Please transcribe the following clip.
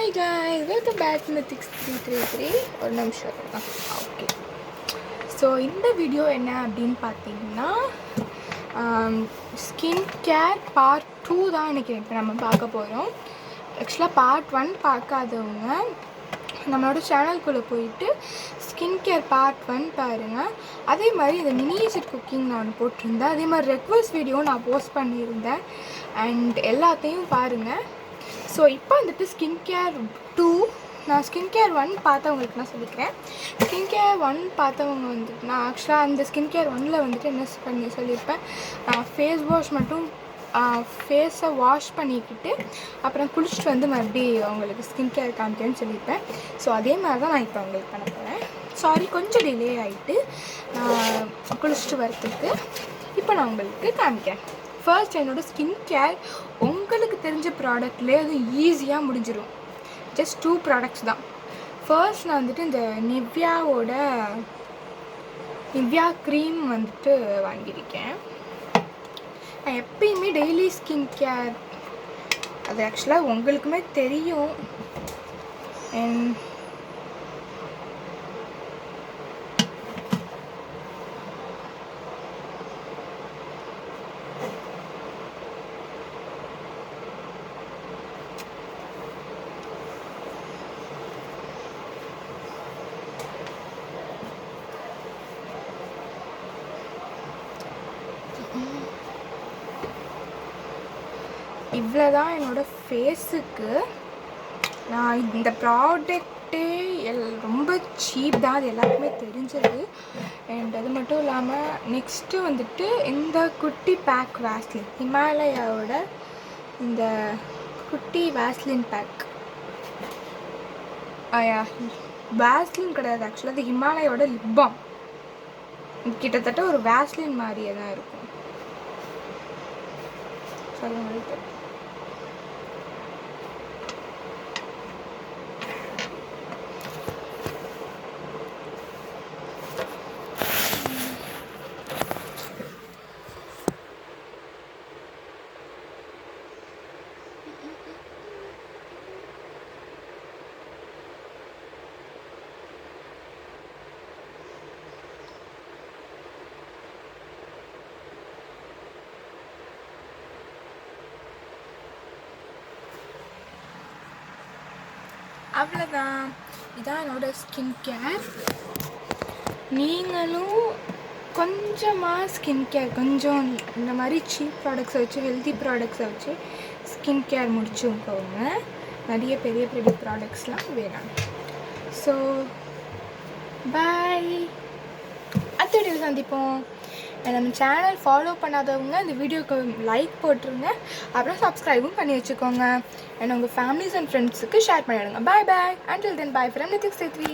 Hi guys, welcome back to Mythics 333. ஒரு நிமிஷம் okay. So இந்த வீடியோ என்ன அப்படின்னு பார்த்தீங்கன்னா ஸ்கின் கேர் பார்ட் 2 தான் எனக்கு இப்போ நம்ம பார்க்க போகிறோம். ஆக்சுவலாக பார்ட் 1 பார்க்காதவங்க நம்மளோட சேனல்குள்ளே போயிட்டு ஸ்கின் கேர் பார்ட் 1 பாருங்கள். அதே மாதிரி இந்த மினியேச்சர் குக்கிங் நான் ஒன்று போட்டிருந்தேன். அதே மாதிரி ரெக்வஸ்ட் வீடியோ நான் போஸ்ட் பண்ணியிருந்தேன் அண்ட் எல்லாத்தையும் பாருங்கள். ஸோ இப்போ வந்துட்டு ஸ்கின் கேர் 2 நான் ஸ்கின் கேர் 1 பார்த்தவங்களுக்கு நான் சொல்லிக்கிறேன். ஸ்கின் கேர் 1 பார்த்தவங்க வந்துட்டு நான் ஆக்சுவலாக அந்த ஸ்கின் கேர் 1ல் வந்துட்டு என்ன பண்ணி சொல்லியிருப்பேன், ஃபேஸ் வாஷ் மட்டும் ஃபேஸை வாஷ் பண்ணிக்கிட்டு அப்புறம் குளிச்சுட்டு வந்து மறுபடியும் அவங்களுக்கு ஸ்கின் கேர் காமிக்கணும்னு சொல்லியிருப்பேன். ஸோ அதே மாதிரி தான் நான் இப்போ அவங்களுக்கு பண்ண போகிறேன். சாரி, கொஞ்சம் டிலே ஆகிட்டு குளிச்சுட்டு வரத்துக்கு இப்போ நான் உங்களுக்கு காமிக்கிறேன். ஃபர்ஸ்ட் என்னோடய ஸ்கின் கேர் உங்களுக்கு தெரிஞ்ச ப்ராடக்ட்லேயே அது ஈஸியாக முடிஞ்சிடும். ஜஸ்ட் 2 ப்ராடக்ட்ஸ் தான். ஃபர்ஸ்ட் நான் வந்துட்டு இந்த நிவ்யா க்ரீம் வந்துட்டு வாங்கியிருக்கேன். நான் எப்பயுமே டெய்லி ஸ்கின் கேர் அது ஆக்சுவலாக உங்களுக்குமே தெரியும். இவ்வளோ தான் என்னோடய ஃபேஸுக்கு. நான் இந்த ப்ராடக்டே ரொம்ப சீப் தான், அது எல்லாருக்குமே தெரிஞ்சது. அண்ட் அது மட்டும் இல்லாமல் நெக்ஸ்ட்டு வந்துட்டு இந்த குட்டி பேக் வேஸ்லின், ஹிமாலயாவோட இந்த குட்டி வேஸ்லின் பேக். வேஸ்லின் கிடையாது, ஆக்சுவலாக அது ஹிமாலயாவோட லிப் பாம். கிட்டத்தட்ட ஒரு வேஸ்லின் மாதிரியே தான் இருக்கும். சொல்லுங்க. அவ்வளோதான், இதான் என்னோடய ஸ்கின் கேர். நீங்களும் கொஞ்சமாக ஸ்கின் கேர் கொஞ்சம் இந்த மாதிரி சீப் ப்ராடக்ட்ஸை வச்சு ஹெல்த்தி ப்ராடக்ட்ஸை வச்சு ஸ்கின் கேர் முடிச்சுக்கோங்க. நிறைய பெரிய பெரிய ப்ராடக்ட்ஸ்லாம் வேணாம். ஸோ பாய், அடுத்த வீடியோவில் சந்திப்போம். நம்ம சேனல் ஃபாலோ பண்ணாதவங்க இந்த வீடியோக்கு லைக் போட்டுருங்க, அப்புறம் சப்ஸ்கிரைபும் பண்ணி வச்சுக்கோங்க. அண்ட் உங்கள் ஃபேமிலிஸ் அண்ட் ஃப்ரெண்ட்ஸுக்கு ஷேர் பண்ணிவிடுங்க. Bye bye. Until then bye from நிதிக்ஸ் 3.